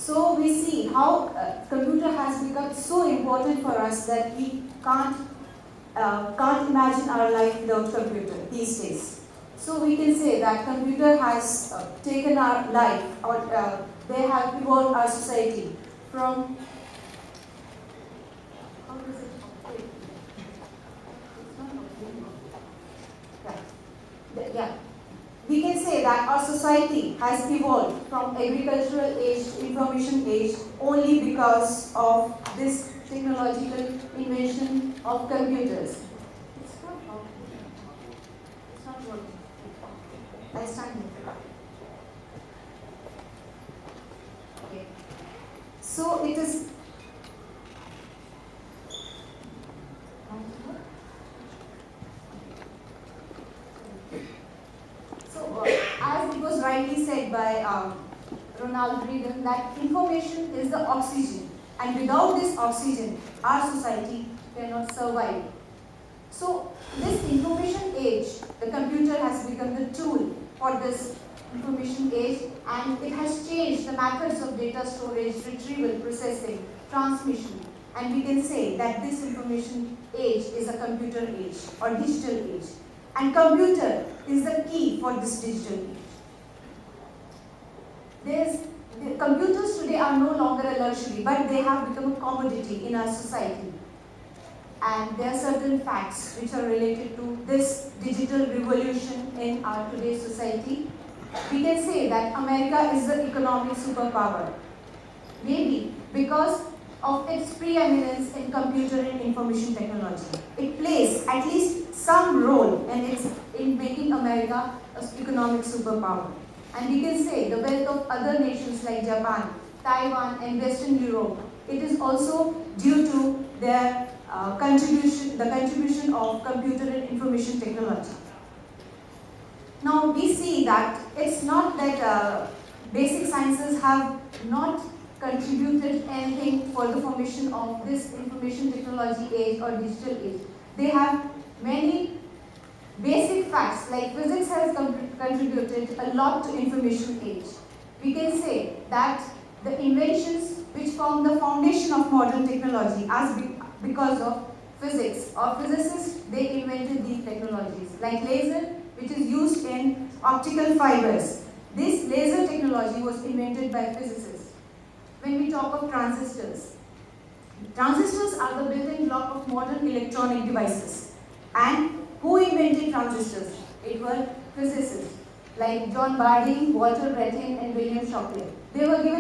So we see how computer has become so important for us that we can't imagine our life without computer these days. So we can say that computer has taken our life, or they have evolved our society from. How does it operate? It's not operating. Yeah. We can say that our society has evolved from agricultural age to information age only because of this technological invention of computers. It's not working. It's not working. I stand here. Okay. So it is. As it was rightly said by Ronald Reagan, that information is the oxygen, and without this oxygen, our society cannot survive. So, this information age, the computer has become the tool for this information age, and it has changed the methods of data storage, retrieval, processing, transmission, and we can say that this information age is a computer age or digital age. And computer is the key for this digital age. Computers today are no longer a luxury, but they have become a commodity in our society. And there are certain facts which are related to this digital revolution in our today's society. We can say that America is the economic superpower. Maybe because of its preeminence in computer and information technology. It plays at least some role in making America an economic superpower. And we can say the wealth of other nations like Japan, Taiwan, and Western Europe, it is also due to their the contribution of computer and information technology. Now we see that it's not that basic sciences have not contributed anything for the formation of this information technology age or digital age. They have many basic facts, like physics has contributed a lot to information age. We can say that the inventions which form the foundation of modern technology because of physics or physicists, they invented these technologies like laser, which is used in optical fibers. This laser technology was invented by physicists. When we talk of transistors are the building block of modern electronic devices. And who invented transistors? It were physicists like John Bardeen, Walter Brattain, and William Shockley. They were given